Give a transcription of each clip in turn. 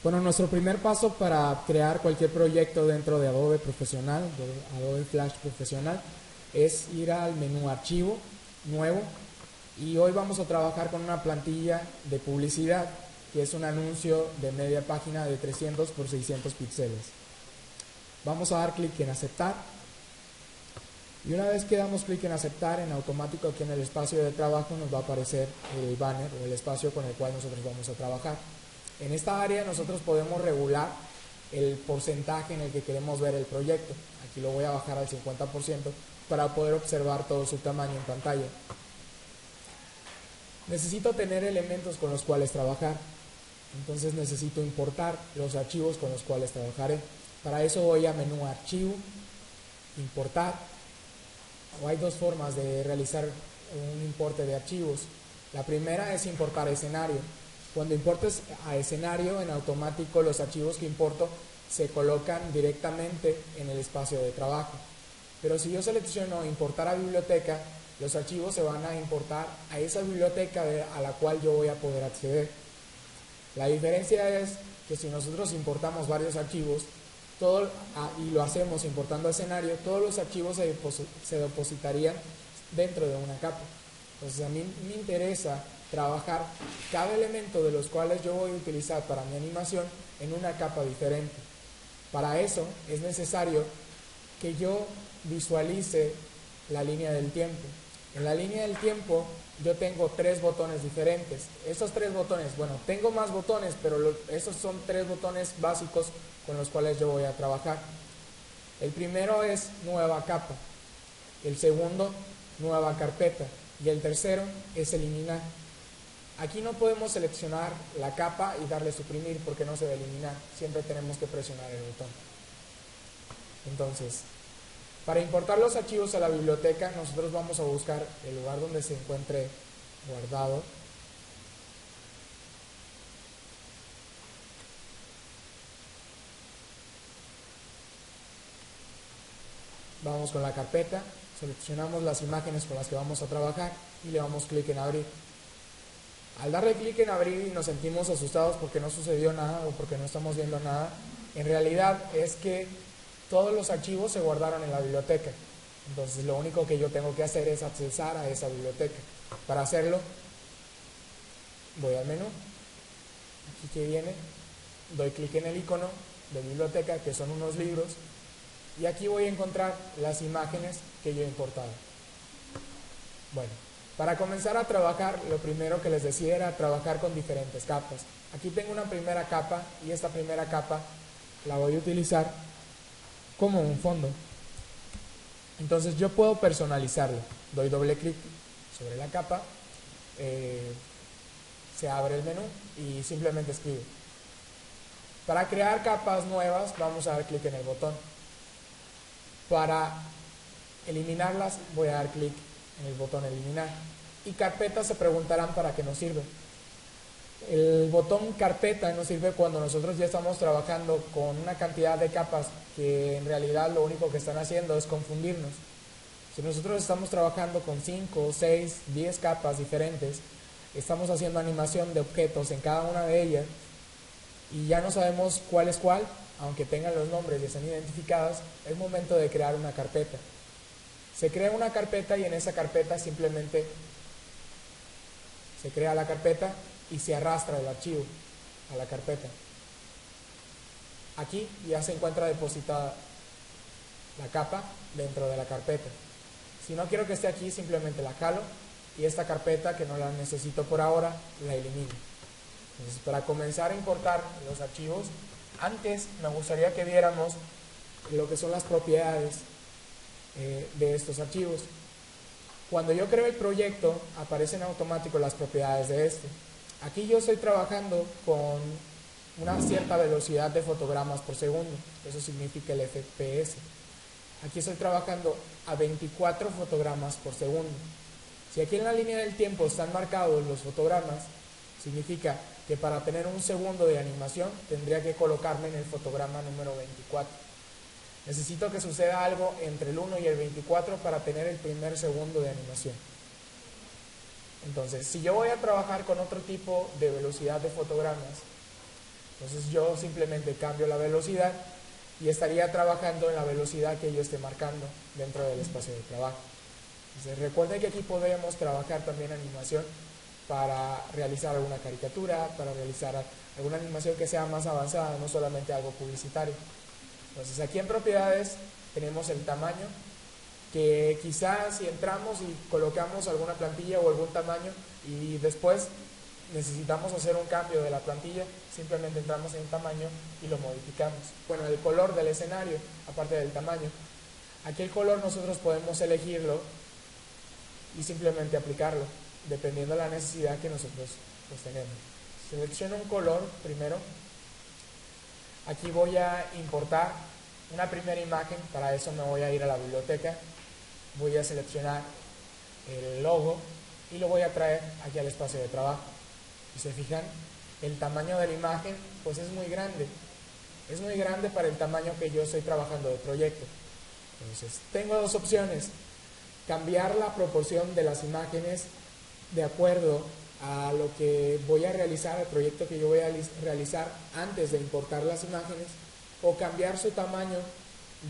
Bueno, nuestro primer paso para crear cualquier proyecto dentro de Adobe Profesional, de Adobe Flash Profesional, es ir al menú Archivo, Nuevo, y hoy vamos a trabajar con una plantilla de publicidad, que es un anuncio de media página de 300 por 600 píxeles. Vamos a dar clic en Aceptar, y una vez que damos clic en Aceptar, en automático aquí en el espacio de trabajo nos va a aparecer el banner o el espacio con el cual nosotros vamos a trabajar. En esta área nosotros podemos regular el porcentaje en el que queremos ver el proyecto. Aquí lo voy a bajar al 50% para poder observar todo su tamaño en pantalla. Necesito tener elementos con los cuales trabajar, entonces necesito importar los archivos con los cuales trabajaré. Para eso voy a menú Archivo, Importar. Hay dos formas de realizar un importe de archivos. La primera es importar escenario. Cuando importes a escenario, en automático los archivos que importo se colocan directamente en el espacio de trabajo. Pero si yo selecciono importar a biblioteca, los archivos se van a importar a esa biblioteca a la cual yo voy a poder acceder. La diferencia es que si nosotros importamos varios archivos y lo hacemos importando a escenario, todos los archivos se depositarían dentro de una capa. Entonces a mí me interesa trabajar cada elemento de los cuales yo voy a utilizar para mi animación en una capa diferente. Para eso es necesario que yo visualice la línea del tiempo. En la línea del tiempo yo tengo tres botones diferentes. Estos tres botones, bueno, tengo más botones, pero esos son tres botones básicos con los cuales yo voy a trabajar. El primero es nueva capa, el segundo nueva carpeta y el tercero es eliminar. Aquí no podemos seleccionar la capa y darle suprimir porque no se va a eliminar, siempre tenemos que presionar el botón. Entonces, para importar los archivos a la biblioteca, nosotros vamos a buscar el lugar donde se encuentre guardado. Vamos con la carpeta, seleccionamos las imágenes con las que vamos a trabajar y le damos clic en abrir. Al darle clic en abrir y nos sentimos asustados porque no sucedió nada o porque no estamos viendo nada, en realidad es que todos los archivos se guardaron en la biblioteca. Entonces lo único que yo tengo que hacer es accesar a esa biblioteca. Para hacerlo, voy al menú, aquí que viene, doy clic en el icono de biblioteca, que son unos libros, y aquí voy a encontrar las imágenes que yo he importado. Bueno, para comenzar a trabajar, lo primero que les decía era trabajar con diferentes capas. Aquí tengo una primera capa y esta primera capa la voy a utilizar como un fondo. Entonces yo puedo personalizarlo. Doy doble clic sobre la capa, se abre el menú y simplemente escribo. Para crear capas nuevas vamos a dar clic en el botón. Para eliminarlas voy a dar clic en el botón eliminar. Y carpetas se preguntarán para qué nos sirve. El botón carpeta nos sirve cuando nosotros ya estamos trabajando con una cantidad de capas que en realidad lo único que están haciendo es confundirnos. Si nosotros estamos trabajando con 5, 6, 10 capas diferentes, estamos haciendo animación de objetos en cada una de ellas y ya no sabemos cuál es cuál, aunque tengan los nombres y estén identificadas, es momento de crear una carpeta. Se crea una carpeta y en esa carpeta simplemente se crea la carpeta y se arrastra el archivo a la carpeta. Aquí ya se encuentra depositada la capa dentro de la carpeta. Si no quiero que esté aquí, simplemente la jalo y esta carpeta, que no la necesito por ahora, la elimino. Entonces, para comenzar a importar los archivos, antes me gustaría que viéramos lo que son las propiedades de estos archivos. Cuando yo creo el proyecto, aparecen en automático las propiedades de este. Aquí yo estoy trabajando con una cierta velocidad de fotogramas por segundo, eso significa el FPS. Aquí estoy trabajando a 24 fotogramas por segundo. Si aquí en la línea del tiempo están marcados los fotogramas, significa que para tener un segundo de animación tendría que colocarme en el fotograma número 24. Necesito que suceda algo entre el 1 y el 24 para tener el primer segundo de animación. Entonces, si yo voy a trabajar con otro tipo de velocidad de fotogramas, Entonces yo simplemente cambio la velocidad y estaría trabajando en la velocidad que yo esté marcando dentro del espacio de trabajo. Entonces recuerden que aquí podemos trabajar también animación para realizar alguna caricatura, para realizar alguna animación que sea más avanzada, no solamente algo publicitario. Entonces aquí en propiedades tenemos el tamaño, que quizás si entramos y colocamos alguna plantilla o algún tamaño y después necesitamos hacer un cambio de la plantilla, simplemente entramos en tamaño y lo modificamos. Bueno, el color del escenario, aparte del tamaño. Aquí el color nosotros podemos elegirlo y simplemente aplicarlo, dependiendo de la necesidad que nosotros pues, tenemos. Selecciono un color primero. Aquí voy a importar una primera imagen, para eso me voy a ir a la biblioteca, voy a seleccionar el logo y lo voy a traer aquí al espacio de trabajo. Si se fijan, el tamaño de la imagen pues es muy grande para el tamaño que yo estoy trabajando de proyecto. Entonces tengo dos opciones: cambiar la proporción de las imágenes de acuerdo a lo que voy a realizar, el proyecto que yo voy a realizar antes de importar las imágenes, o cambiar su tamaño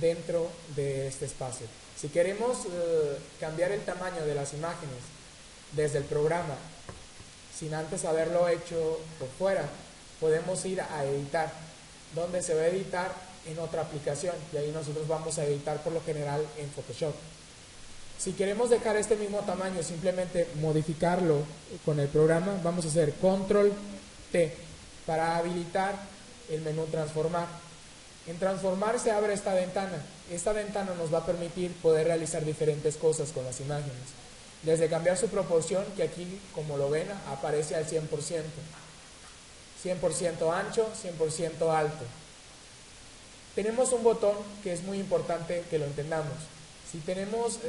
dentro de este espacio. Si queremos cambiar el tamaño de las imágenes desde el programa sin antes haberlo hecho por fuera, podemos ir a editar, donde se va a editar en otra aplicación, y ahí nosotros vamos a editar por lo general en Photoshop. Si queremos dejar este mismo tamaño, simplemente modificarlo con el programa, vamos a hacer Control T para habilitar el menú Transformar. En Transformar se abre esta ventana. Esta ventana nos va a permitir poder realizar diferentes cosas con las imágenes. Desde cambiar su proporción, que aquí, como lo ven, aparece al 100%. 100% ancho, 100% alto. Tenemos un botón que es muy importante que lo entendamos. Si tenemos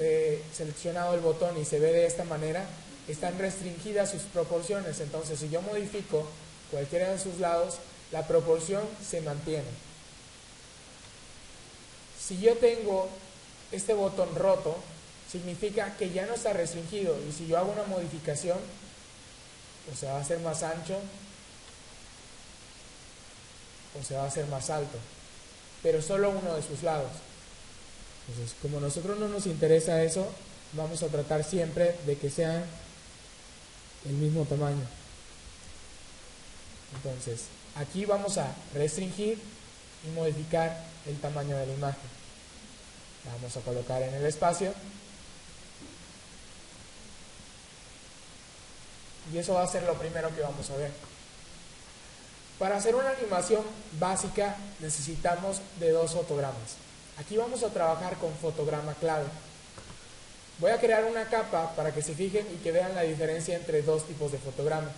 seleccionado el botón y se ve de esta manera, están restringidas sus proporciones. Entonces, si yo modifico cualquiera de sus lados, la proporción se mantiene. Si yo tengo este botón roto, significa que ya no está restringido, y si yo hago una modificación, o se va a hacer más ancho o se va a hacer más alto, pero solo uno de sus lados. Entonces, como a nosotros no nos interesa eso, vamos a tratar siempre de que sean el mismo tamaño. Entonces, aquí vamos a restringir y modificar el tamaño de la imagen. La vamos a colocar en el espacio. Y eso va a ser lo primero que vamos a ver. Para hacer una animación básica necesitamos de dos fotogramas. Aquí vamos a trabajar con fotograma clave. Voy a crear una capa para que se fijen y que vean la diferencia entre dos tipos de fotograma.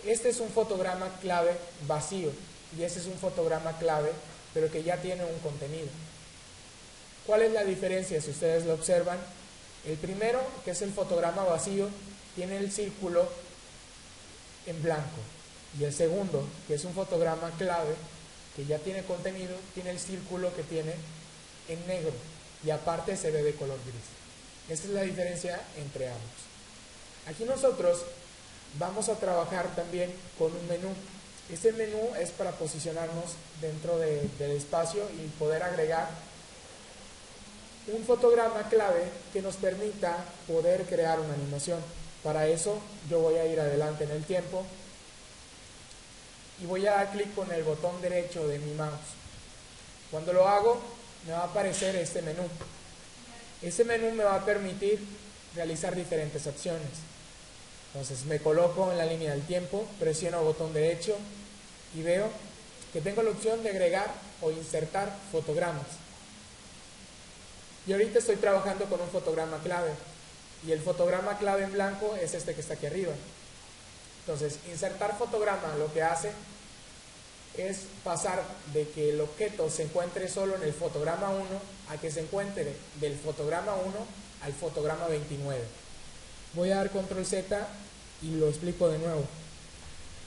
Este es un fotograma clave vacío y este es un fotograma clave pero que ya tiene un contenido. ¿Cuál es la diferencia? Si ustedes lo observan, el primero, que es el fotograma vacío, tiene el círculo en blanco, y el segundo, que es un fotograma clave que ya tiene contenido, tiene el círculo que tiene en negro y aparte se ve de color gris. Esta es la diferencia entre ambos. Aquí nosotros vamos a trabajar también con un menú. Este menú es para posicionarnos dentro del espacio y poder agregar un fotograma clave que nos permita poder crear una animación. Para eso yo voy a ir adelante en el tiempo y voy a dar clic con el botón derecho de mi mouse. Cuando lo hago me va a aparecer este menú. Este menú me va a permitir realizar diferentes acciones. Entonces me coloco en la línea del tiempo, presiono el botón derecho y veo que tengo la opción de agregar o insertar fotogramas. Y ahorita estoy trabajando con un fotograma clave y el fotograma clave en blanco es este que está aquí arriba. Entonces, insertar fotograma lo que hace es pasar de que el objeto se encuentre solo en el fotograma 1 a que se encuentre del fotograma 1 al fotograma 29. Voy a dar control Z y lo explico de nuevo.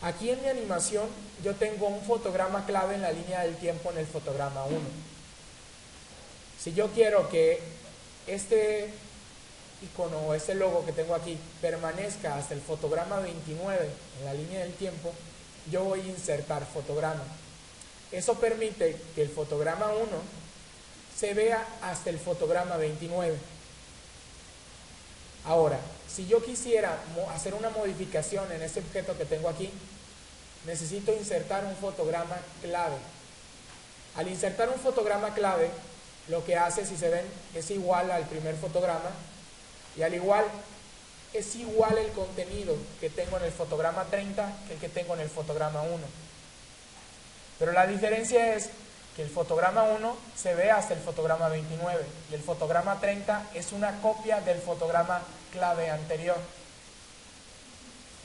Aquí en mi animación yo tengo un fotograma clave en la línea del tiempo en el fotograma 1. Si yo quiero que este icono o este logo que tengo aquí permanezca hasta el fotograma 29 en la línea del tiempo, yo voy a insertar fotograma. Eso permite que el fotograma 1 se vea hasta el fotograma 29. Ahora, si yo quisiera hacer una modificación en este objeto que tengo aquí, necesito insertar un fotograma clave. Al insertar un fotograma clave, lo que hace, si se ven, es igual al primer fotograma, y al igual es igual el contenido que tengo en el fotograma 30 que el que tengo en el fotograma 1. Pero la diferencia es que el fotograma 1 se ve hasta el fotograma 29 y el fotograma 30 es una copia del fotograma clave anterior.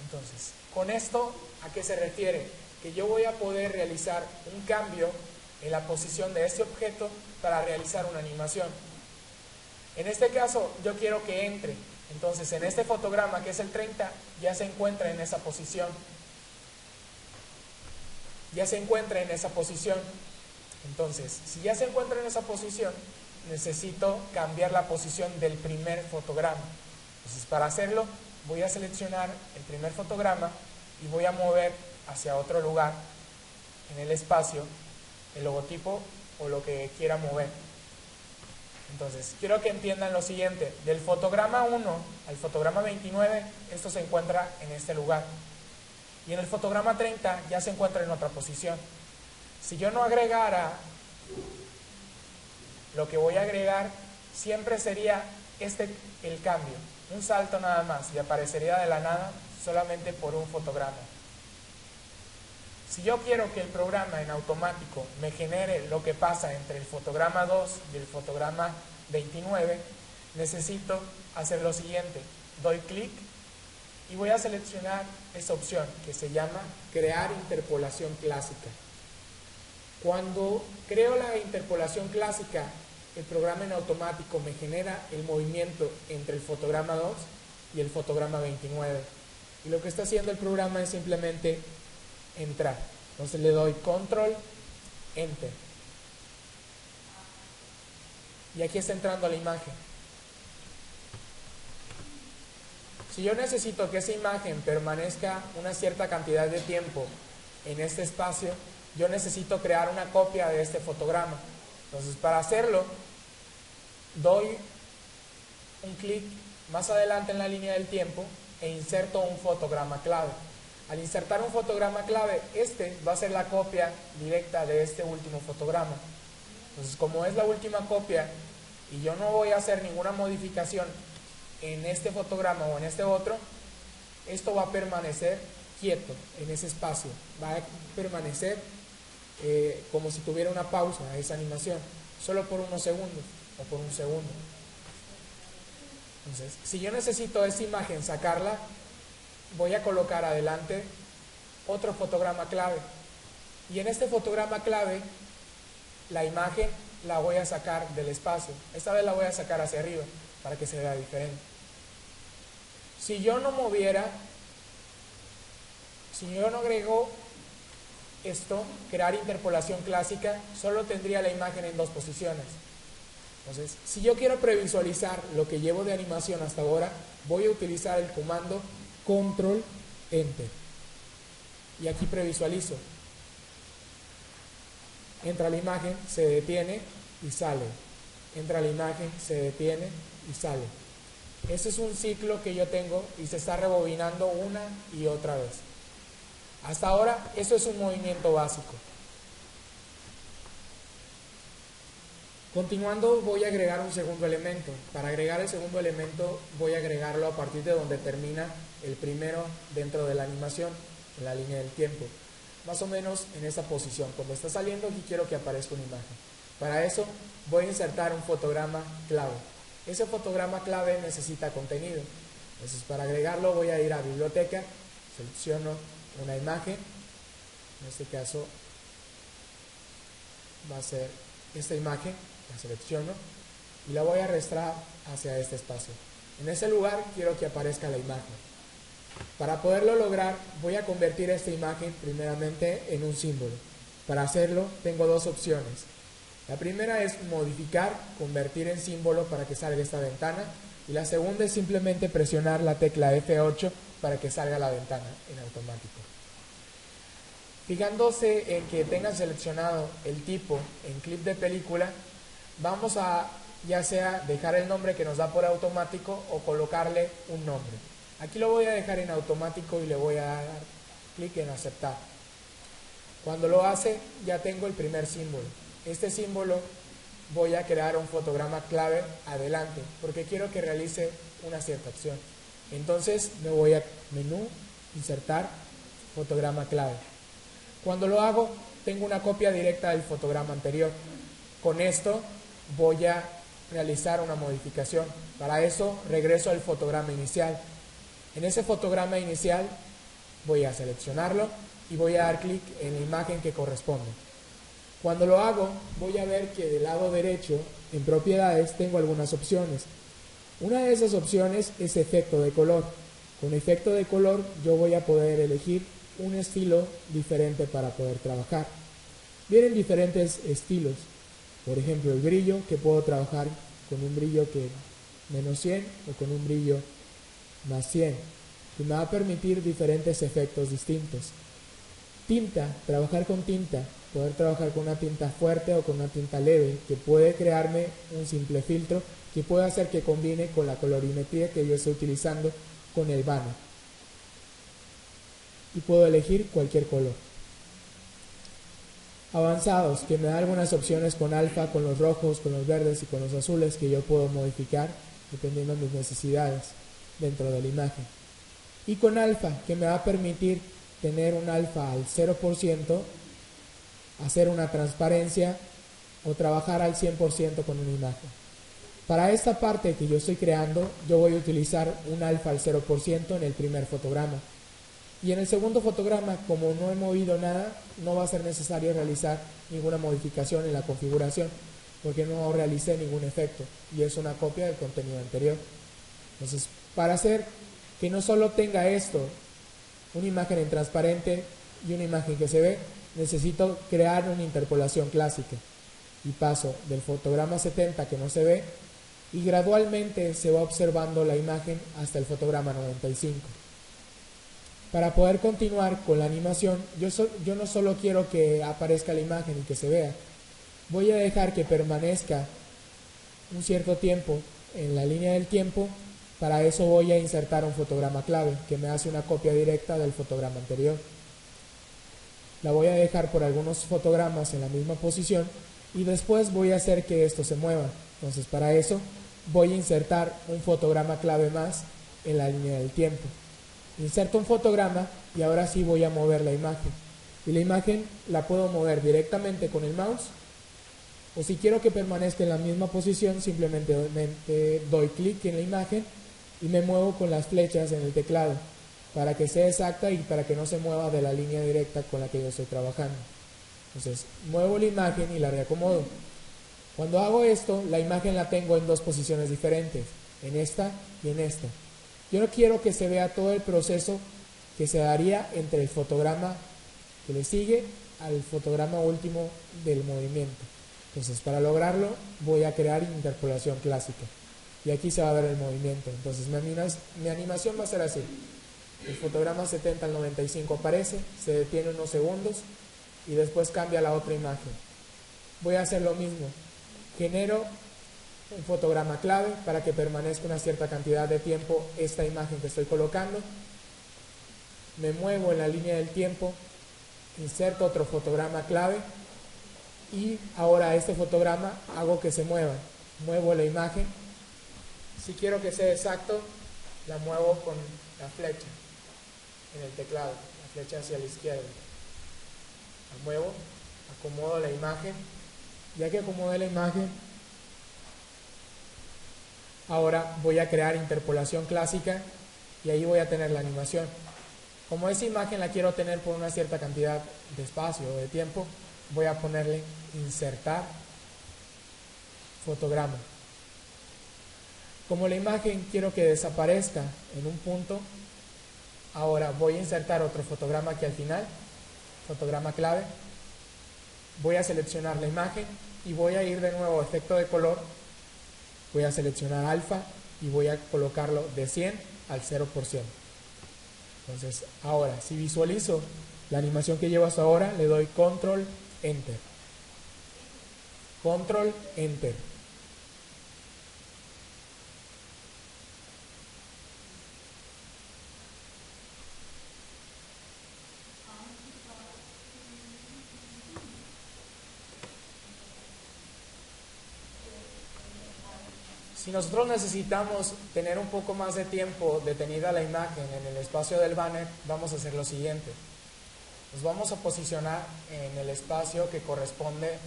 Entonces, con esto, ¿a qué se refiere? Que yo voy a poder realizar un cambio en la posición de este objeto para realizar una animación. En este caso, yo quiero que entre. Entonces, en este fotograma, que es el 30, ya se encuentra en esa posición. Ya se encuentra en esa posición. Entonces, si ya se encuentra en esa posición, necesito cambiar la posición del primer fotograma. Entonces, para hacerlo, voy a seleccionar el primer fotograma y voy a mover hacia otro lugar en el espacio el logotipo o lo que quiera mover. Entonces, quiero que entiendan lo siguiente: del fotograma 1 al fotograma 29, esto se encuentra en este lugar. Y en el fotograma 30 ya se encuentra en otra posición. Si yo no agregara, lo que voy a agregar siempre sería el cambio. Un salto nada más y aparecería de la nada solamente por un fotograma. Si yo quiero que el programa en automático me genere lo que pasa entre el fotograma 2 y el fotograma 29, necesito hacer lo siguiente: doy clic y voy a seleccionar esta opción que se llama crear interpolación clásica. Cuando creo la interpolación clásica, el programa en automático me genera el movimiento entre el fotograma 2 y el fotograma 29. Y lo que está haciendo el programa es simplemente entrar. Entonces le doy control, enter. Y aquí está entrando la imagen. Si yo necesito que esa imagen permanezca una cierta cantidad de tiempo en este espacio, yo necesito crear una copia de este fotograma. Entonces, para hacerlo, doy un clic más adelante en la línea del tiempo e inserto un fotograma clave. Al insertar un fotograma clave, este va a ser la copia directa de este último fotograma. Entonces, como es la última copia y yo no voy a hacer ninguna modificación en este fotograma o en este otro, esto va a permanecer quieto en ese espacio. Va a permanecer como si tuviera una pausa a esa animación, solo por unos segundos o por un segundo. Entonces, si yo necesito esa imagen sacarla, voy a colocar adelante otro fotograma clave. Y en este fotograma clave, la imagen la voy a sacar del espacio. Esta vez la voy a sacar hacia arriba para que se vea diferente. Si yo no moviera, si yo no agrego esto, crear interpolación clásica, solo tendría la imagen en dos posiciones. Entonces, si yo quiero previsualizar lo que llevo de animación hasta ahora, voy a utilizar el comando control enter. Y aquí previsualizo. Entra la imagen, se detiene y sale. Entra la imagen, se detiene y sale. Ese es un ciclo que yo tengo y se está rebobinando una y otra vez. Hasta ahora, eso es un movimiento básico. Continuando, voy a agregar un segundo elemento. Para agregar el segundo elemento, voy a agregarlo a partir de donde termina el primero dentro de la animación, en la línea del tiempo. Más o menos en esa posición. Cuando está saliendo, aquí quiero que aparezca una imagen. Para eso, voy a insertar un fotograma clave. Ese fotograma clave necesita contenido. Entonces, para agregarlo, voy a ir a biblioteca, selecciono una imagen. En este caso, va a ser esta imagen. La selecciono y la voy a arrastrar hacia este espacio. En ese lugar quiero que aparezca la imagen. Para poderlo lograr, voy a convertir esta imagen primeramente en un símbolo. Para hacerlo, tengo dos opciones. La primera es modificar, convertir en símbolo para que salga esta ventana. Y la segunda es simplemente presionar la tecla F8 para que salga la ventana en automático. Fijándose en que tengan seleccionado el tipo en clip de película, vamos a ya sea dejar el nombre que nos da por automático o colocarle un nombre. Aquí lo voy a dejar en automático y le voy a dar clic en aceptar. Cuando lo hace, ya tengo el primer símbolo. Este símbolo voy a crear un fotograma clave adelante, porque quiero que realice una cierta acción. Entonces me voy a menú, insertar, fotograma clave. Cuando lo hago, tengo una copia directa del fotograma anterior. Con esto voy a realizar una modificación. Para eso regreso al fotograma inicial. En ese fotograma inicial voy a seleccionarlo y voy a dar clic en la imagen que corresponde. Cuando lo hago, voy a ver que del lado derecho, en propiedades, tengo algunas opciones. Una de esas opciones es efecto de color. Con efecto de color yo voy a poder elegir un estilo diferente para poder trabajar. Vienen diferentes estilos. Por ejemplo, el brillo, que puedo trabajar con un brillo que menos 100 o con un brillo más 100, que me va a permitir diferentes efectos distintos. Tinta, trabajar con tinta, poder trabajar con una tinta fuerte o con una tinta leve, que puede crearme un simple filtro que puede hacer que combine con la colorimetría que yo estoy utilizando con el banner. Y puedo elegir cualquier color. Avanzados, que me da algunas opciones con alfa, con los rojos, con los verdes y con los azules que yo puedo modificar dependiendo de mis necesidades dentro de la imagen. Y con alfa, que me va a permitir tener un alfa al 0%, hacer una transparencia o trabajar al 100% con una imagen. Para esta parte que yo estoy creando, yo voy a utilizar un alfa al 0% en el primer fotograma. Y en el segundo fotograma, como no he movido nada, no va a ser necesario realizar ninguna modificación en la configuración, porque no realicé ningún efecto y es una copia del contenido anterior. Entonces, para hacer que no solo tenga esto, una imagen en transparente y una imagen que se ve, necesito crear una interpolación clásica y paso del fotograma 70 que no se ve y gradualmente se va observando la imagen hasta el fotograma 95. Para poder continuar con la animación, yo no solo quiero que aparezca la imagen y que se vea, voy a dejar que permanezca un cierto tiempo en la línea del tiempo. Para eso voy a insertar un fotograma clave que me hace una copia directa del fotograma anterior. La voy a dejar por algunos fotogramas en la misma posición y después voy a hacer que esto se mueva. Entonces para eso voy a insertar un fotograma clave más en la línea del tiempo. Inserto un fotograma y ahora sí voy a mover la imagen. Y la imagen la puedo mover directamente con el mouse, o si quiero que permanezca en la misma posición, simplemente doy clic en la imagen y me muevo con las flechas en el teclado para que sea exacta y para que no se mueva de la línea directa con la que yo estoy trabajando. Entonces muevo la imagen y la reacomodo. Cuando hago esto, la imagen la tengo en dos posiciones diferentes, en esta y en esta. Yo no quiero que se vea todo el proceso que se daría entre el fotograma que le sigue al fotograma último del movimiento. Entonces, para lograrlo, voy a crear interpolación clásica. Y aquí se va a ver el movimiento. Entonces, mi animación va a ser así. El fotograma 70 al 95 aparece, se detiene unos segundos y después cambia a la otra imagen. Voy a hacer lo mismo. Genero un fotograma clave para que permanezca una cierta cantidad de tiempo esta imagen que estoy colocando. Me muevo en la línea del tiempo, inserto otro fotograma clave y ahora este fotograma hago que se mueva. Muevo la imagen. Si quiero que sea exacto, la muevo con la flecha en el teclado, la flecha hacia la izquierda. La muevo, acomodo la imagen. Ya que acomodé la imagen, ahora voy a crear interpolación clásica y ahí voy a tener la animación. Como esa imagen la quiero tener por una cierta cantidad de espacio o de tiempo, voy a ponerle insertar fotograma. Como la imagen quiero que desaparezca en un punto, ahora voy a insertar otro fotograma aquí al final, fotograma clave. Voy a seleccionar la imagen y voy a ir de nuevo a efecto de color. Voy a seleccionar alfa y voy a colocarlo de 100 al 0%. Entonces, ahora, si visualizo la animación que llevo hasta ahora, le doy control enter, control enter. Si nosotros necesitamos tener un poco más de tiempo detenida la imagen en el espacio del banner, vamos a hacer lo siguiente. Nos vamos a posicionar en el espacio que corresponde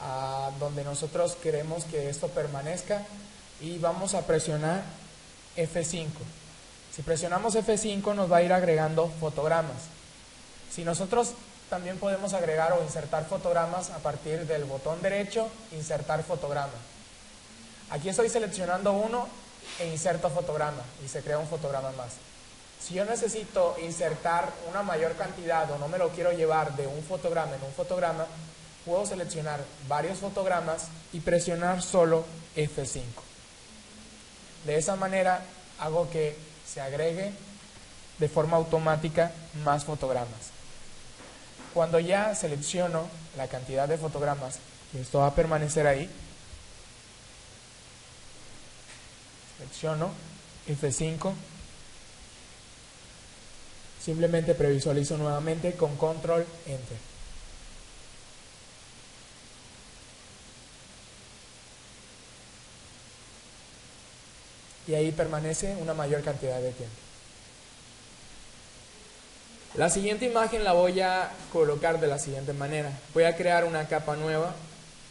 a donde nosotros queremos que esto permanezca y vamos a presionar F5. Si presionamos F5 nos va a ir agregando fotogramas. Si nosotros también podemos agregar o insertar fotogramas a partir del botón derecho, insertar fotograma. Aquí estoy seleccionando uno e inserto fotograma y se crea un fotograma más. Si yo necesito insertar una mayor cantidad o no me lo quiero llevar de un fotograma en un fotograma, puedo seleccionar varios fotogramas y presionar solo F5. De esa manera hago que se agregue de forma automática más fotogramas. Cuando ya selecciono la cantidad de fotogramas, y esto va a permanecer ahí, selecciono F5, simplemente previsualizo nuevamente con control enter. Y ahí permanece una mayor cantidad de tiempo. La siguiente imagen la voy a colocar de la siguiente manera. Voy a crear una capa nueva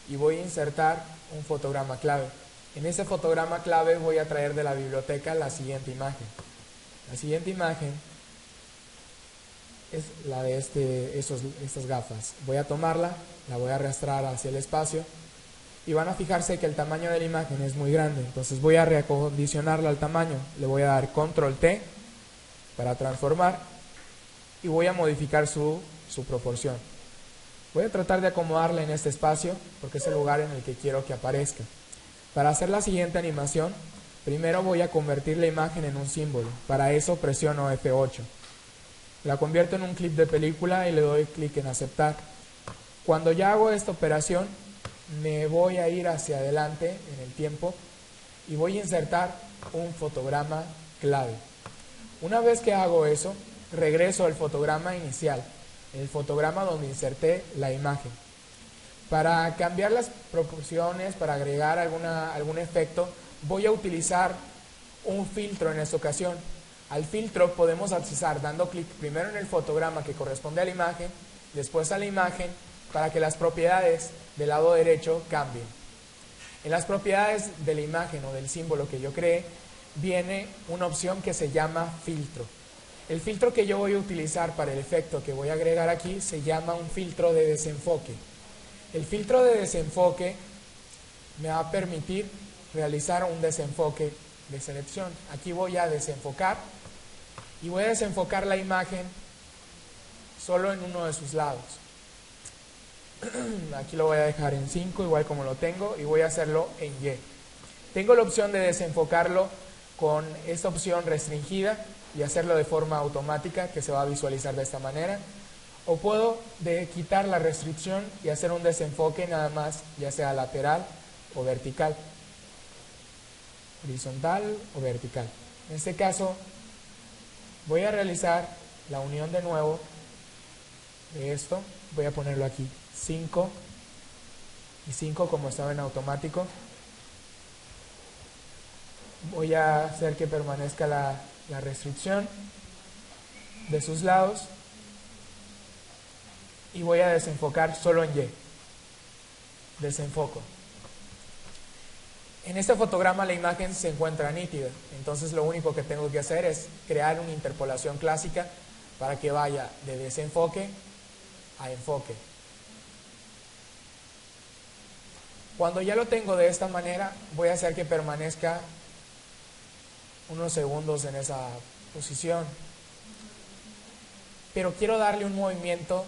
y voy a insertar un fotograma clave. En ese fotograma clave voy a traer de la biblioteca la siguiente imagen. La siguiente imagen es la de estas gafas. Voy a tomarla, la voy a arrastrar hacia el espacio y van a fijarse que el tamaño de la imagen es muy grande. Entonces voy a reacondicionarla al tamaño. Le voy a dar control T para transformar y voy a modificar su proporción. Voy a tratar de acomodarla en este espacio porque es el lugar en el que quiero que aparezca. Para hacer la siguiente animación, primero voy a convertir la imagen en un símbolo. Para eso presiono F8. La convierto en un clip de película y le doy clic en aceptar. Cuando ya hago esta operación, me voy a ir hacia adelante en el tiempo y voy a insertar un fotograma clave. Una vez que hago eso, regreso al fotograma inicial, el fotograma donde inserté la imagen. Para cambiar las proporciones, para agregar algún efecto, voy a utilizar un filtro en esta ocasión. Al filtro podemos accesar dando clic primero en el fotograma que corresponde a la imagen, después a la imagen, para que las propiedades del lado derecho cambien. En las propiedades de la imagen o del símbolo que yo creé, viene una opción que se llama filtro. El filtro que yo voy a utilizar para el efecto que voy a agregar aquí se llama un filtro de desenfoque. El filtro de desenfoque me va a permitir realizar un desenfoque de selección. Aquí voy a desenfocar y voy a desenfocar la imagen solo en uno de sus lados. Aquí lo voy a dejar en 5, igual como lo tengo, y voy a hacerlo en Y. Tengo la opción de desenfocarlo con esta opción restringida y hacerlo de forma automática, que se va a visualizar de esta manera. O puedo quitar la restricción y hacer un desenfoque nada más, ya sea lateral o vertical, horizontal o vertical. En este caso voy a realizar la unión de nuevo de esto. Voy a ponerlo aquí 5 y 5 como estaba en automático. Voy a hacer que permanezca la restricción de sus lados y voy a desenfocar solo en Y. Desenfoco. En este fotograma la imagen se encuentra nítida, entonces lo único que tengo que hacer es crear una interpolación clásica para que vaya de desenfoque a enfoque. Cuando ya lo tengo de esta manera, voy a hacer que permanezca unos segundos en esa posición, pero quiero darle un movimiento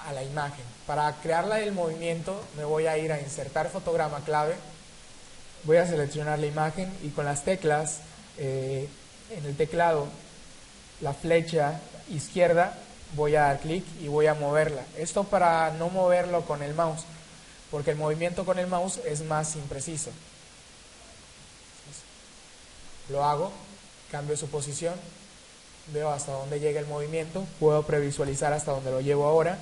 a la imagen. Para crearla el movimiento me voy a ir a insertar fotograma clave, voy a seleccionar la imagen y con las teclas en el teclado, la flecha izquierda, voy a dar clic y voy a moverla. Esto para no moverlo con el mouse, porque el movimiento con el mouse es más impreciso. Lo hago, cambio su posición, veo hasta dónde llega el movimiento, puedo previsualizar hasta dónde lo llevo ahora.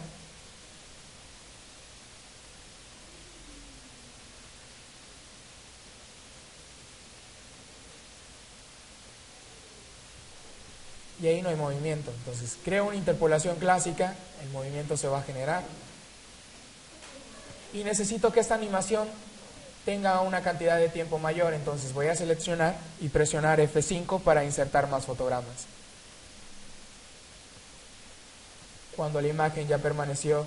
Y ahí no hay movimiento. Entonces creo una interpolación clásica, el movimiento se va a generar. Y necesito que esta animación tenga una cantidad de tiempo mayor, entonces voy a seleccionar y presionar F5 para insertar más fotogramas. Cuando la imagen ya permaneció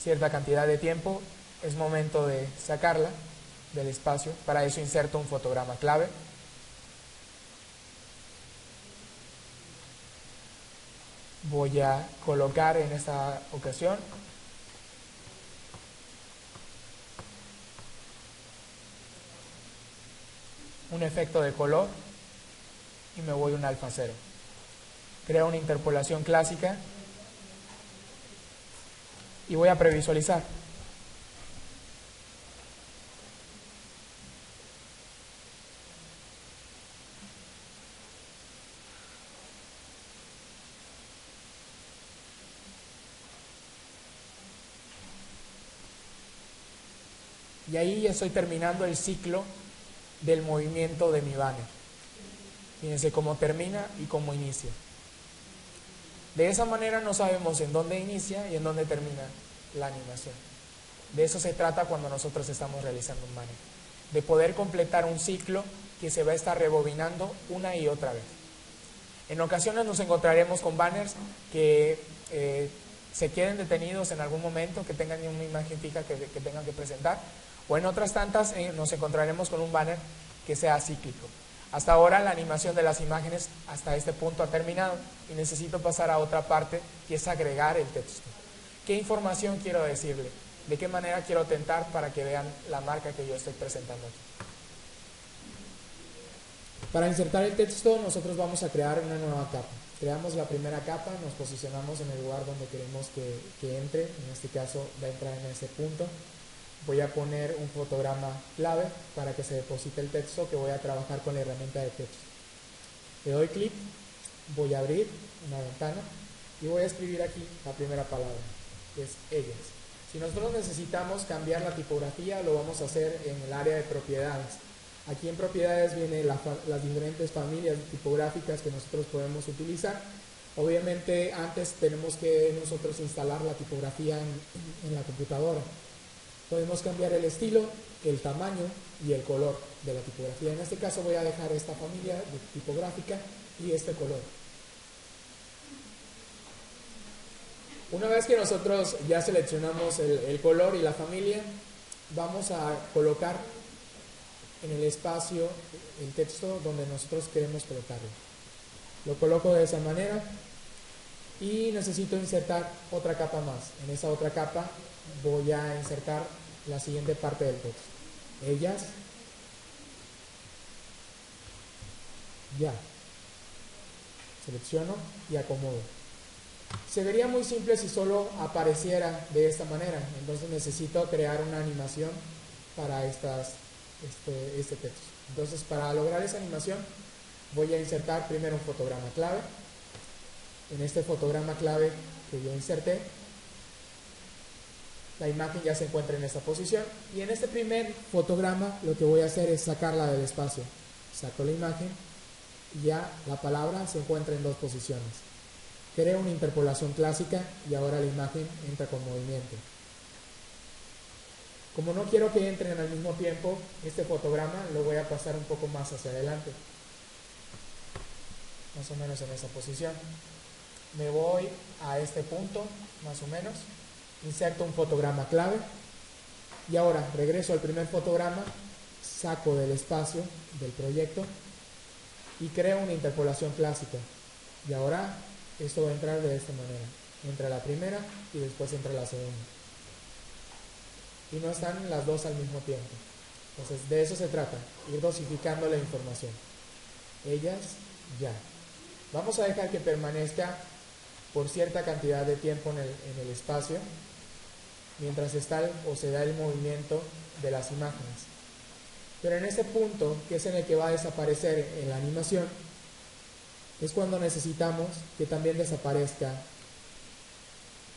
cierta cantidad de tiempo, es momento de sacarla del espacio. Para eso inserto un fotograma clave. Voy a colocar en esta ocasión un efecto de color y me voy a un alfa 0. Creo una interpolación clásica y voy a previsualizar. Y ahí ya estoy terminando el ciclo del movimiento de mi banner. Fíjense cómo termina y cómo inicia. De esa manera no sabemos en dónde inicia y en dónde termina la animación. De eso se trata cuando nosotros estamos realizando un banner. De poder completar un ciclo que se va a estar rebobinando una y otra vez. En ocasiones nos encontraremos con banners que se queden detenidos en algún momento, que tengan una imagen fija que tengan que presentar, o en otras tantas nos encontraremos con un banner que sea cíclico. Hasta ahora la animación de las imágenes hasta este punto ha terminado y necesito pasar a otra parte, que es agregar el texto. ¿Qué información quiero decirle? ¿De qué manera quiero tentar para que vean la marca que yo estoy presentando aquí? Para insertar el texto nosotros vamos a crear una nueva capa. Creamos la primera capa, nos posicionamos en el lugar donde queremos que entre, en este caso va a entrar en ese punto. Voy a poner un fotograma clave para que se deposite el texto, que voy a trabajar con la herramienta de texto. Le doy clic, voy a abrir una ventana y voy a escribir aquí la primera palabra, que es ellas. Si nosotros necesitamos cambiar la tipografía, lo vamos a hacer en el área de propiedades. Aquí en propiedades vienen las diferentes familias tipográficas que nosotros podemos utilizar. Obviamente antes tenemos que nosotros instalar la tipografía en la computadora. Podemos cambiar el estilo, el tamaño y el color de la tipografía. En este caso voy a dejar esta familia tipográfica y este color. Una vez que nosotros ya seleccionamos el color y la familia, vamos a colocar en el espacio el texto donde nosotros queremos colocarlo. Lo coloco de esa manera y necesito insertar otra capa más. En esa otra capa voy a insertar la siguiente parte del texto. Ellas, ya. Selecciono y acomodo. Se vería muy simple si solo apareciera de esta manera. Entonces necesito crear una animación para este texto. Entonces para lograr esa animación voy a insertar primero un fotograma clave. En este fotograma clave que yo inserté, la imagen ya se encuentra en esta posición y en este primer fotograma lo que voy a hacer es sacarla del espacio. Saco la imagen y ya la palabra se encuentra en dos posiciones. Creo una interpolación clásica y ahora la imagen entra con movimiento. Como no quiero que entren al mismo tiempo, este fotograma lo voy a pasar un poco más hacia adelante, más o menos en esa posición. Me voy a este punto, más o menos, inserto un fotograma clave y ahora regreso al primer fotograma, saco del espacio del proyecto y creo una interpolación clásica. Y ahora esto va a entrar de esta manera. Entra la primera y después entra la segunda. Y no están las dos al mismo tiempo. Entonces de eso se trata, ir dosificando la información. Ellas, ya. Vamos a dejar que permanezca por cierta cantidad de tiempo en el espacio, mientras está o se da el movimiento de las imágenes. Pero en ese punto, que es en el que va a desaparecer en la animación, es cuando necesitamos que también desaparezca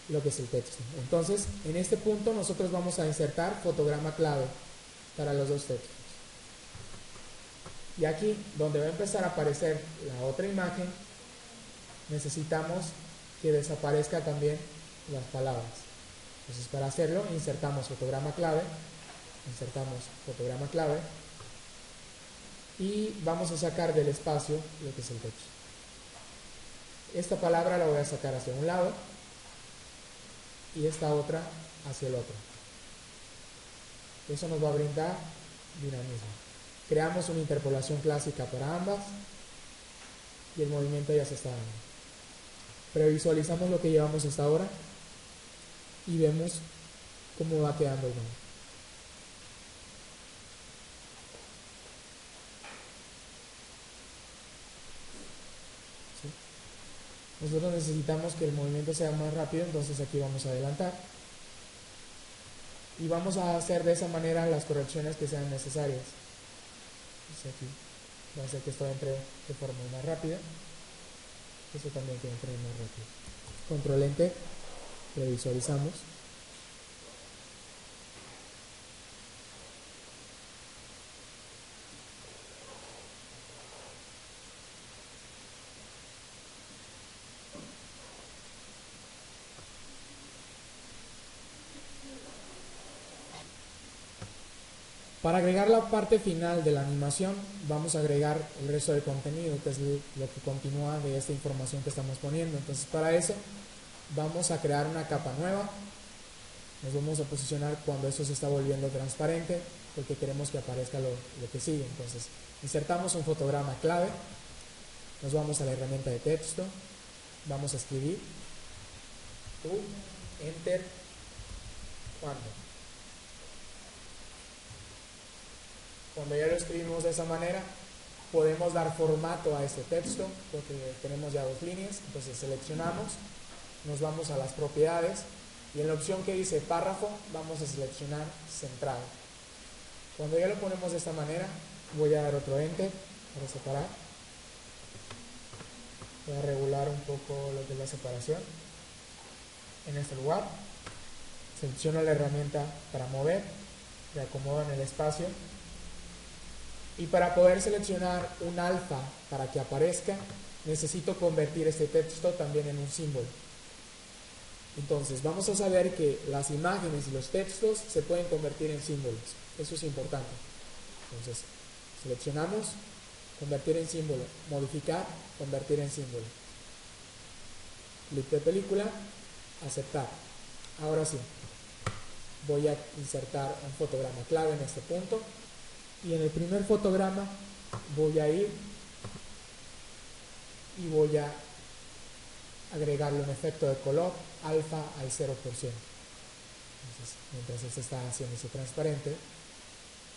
lo que es el texto. Entonces, en este punto nosotros vamos a insertar fotograma clave para los dos textos. Y aquí, donde va a empezar a aparecer la otra imagen, necesitamos que desaparezca también las palabras. Entonces, para hacerlo, insertamos fotograma clave y vamos a sacar del espacio lo que es el texto. Esta palabra la voy a sacar hacia un lado y esta otra hacia el otro. Eso nos va a brindar dinamismo. Creamos una interpolación clásica para ambas y el movimiento ya se está dando. Previsualizamos lo que llevamos hasta ahora y vemos cómo va quedando el modo. ¿Sí? Nosotros necesitamos que el movimiento sea más rápido, entonces aquí vamos a adelantar y vamos a hacer de esa manera las correcciones que sean necesarias. Entonces aquí va a hacer que esto entre de forma más rápida, esto también que entre más rápido. Control Enter, previsualizamos. Para agregar la parte final de la animación, vamos a agregar el resto del contenido, que es lo que continúa de esta información que estamos poniendo. Entonces, para eso, vamos a crear una capa nueva. Nos vamos a posicionar cuando eso se está volviendo transparente, porque queremos que aparezca lo que sigue. Entonces, insertamos un fotograma clave, nos vamos a la herramienta de texto, vamos a escribir, Enter, ¿cuándo? Cuando ya lo escribimos de esa manera, podemos dar formato a este texto, porque tenemos ya dos líneas. Entonces seleccionamos, nos vamos a las propiedades y en la opción que dice párrafo, vamos a seleccionar centrado. Cuando ya lo ponemos de esta manera, voy a dar otro Enter para separar. Voy a regular un poco lo que es la separación. En este lugar, selecciono la herramienta para mover, le acomodo en el espacio. Y para poder seleccionar un alfa para que aparezca, necesito convertir este texto también en un símbolo. Entonces, vamos a saber que las imágenes y los textos se pueden convertir en símbolos. Eso es importante. Entonces, seleccionamos, convertir en símbolo, modificar, convertir en símbolo. Clic de película, aceptar. Ahora sí, voy a insertar un fotograma clave en este punto. Y en el primer fotograma voy a ir y voy a agregarle un efecto de color alfa al 0%. Entonces, mientras este está haciéndose transparente,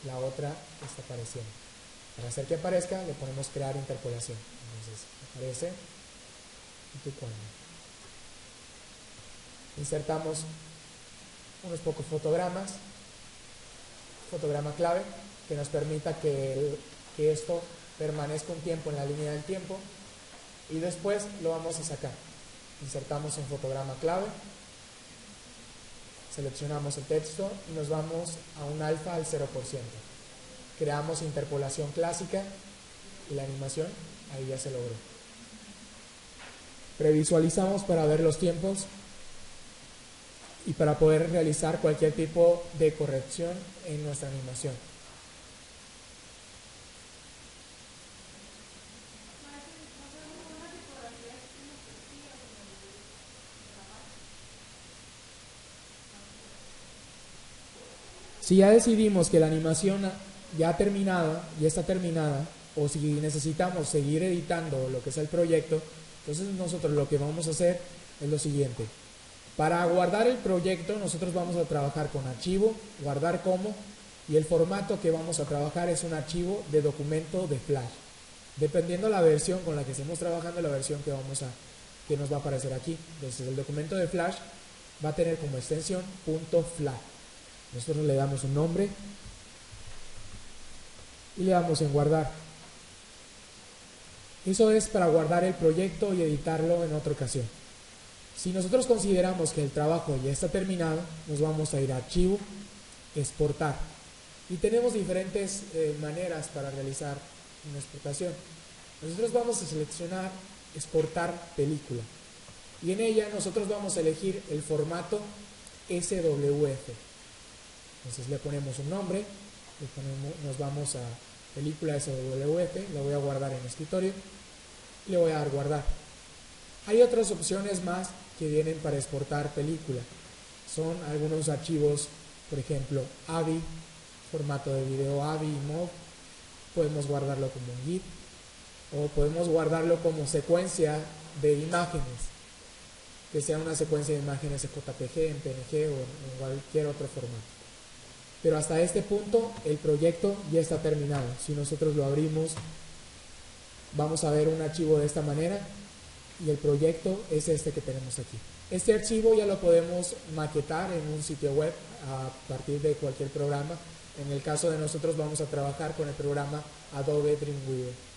la otra está apareciendo. Para hacer que aparezca, le ponemos crear interpolación. Entonces, aparece y tú cuando. Insertamos unos pocos fotogramas, fotograma clave, que nos permita que esto permanezca un tiempo en la línea del tiempo y después lo vamos a sacar. Insertamos un fotograma clave, seleccionamos el texto y nos vamos a un alfa al 0%. Creamos interpolación clásica y la animación ahí ya se logró. Previsualizamos para ver los tiempos y para poder realizar cualquier tipo de corrección en nuestra animación. Si ya decidimos que la animación ya está terminada, o si necesitamos seguir editando lo que es el proyecto, entonces nosotros lo que vamos a hacer es lo siguiente. Para guardar el proyecto, nosotros vamos a trabajar con archivo, guardar como, y el formato que vamos a trabajar es un archivo de documento de Flash. Dependiendo la versión con la que estemos trabajando, la versión que vamos a que nos va a aparecer aquí. Entonces el documento de Flash va a tener como extensión .flat. Nosotros le damos un nombre y le damos en guardar. Eso es para guardar el proyecto y editarlo en otra ocasión. Si nosotros consideramos que el trabajo ya está terminado, nos vamos a ir a Archivo, Exportar. Y tenemos diferentes maneras para realizar una exportación. Nosotros vamos a seleccionar Exportar película. Y en ella nosotros vamos a elegir el formato SWF. Entonces le ponemos un nombre, nos vamos a película SWF, la voy a guardar en escritorio y le voy a dar guardar. Hay otras opciones más que vienen para exportar película. Son algunos archivos, por ejemplo, AVI, formato de video AVI y MOV. Podemos guardarlo como un GIF o podemos guardarlo como secuencia de imágenes, que sea una secuencia de imágenes en JPG, en PNG o en cualquier otro formato. Pero hasta este punto el proyecto ya está terminado. Si nosotros lo abrimos, vamos a ver un archivo de esta manera y el proyecto es este que tenemos aquí. Este archivo ya lo podemos maquetar en un sitio web a partir de cualquier programa. En el caso de nosotros vamos a trabajar con el programa Adobe Dreamweaver.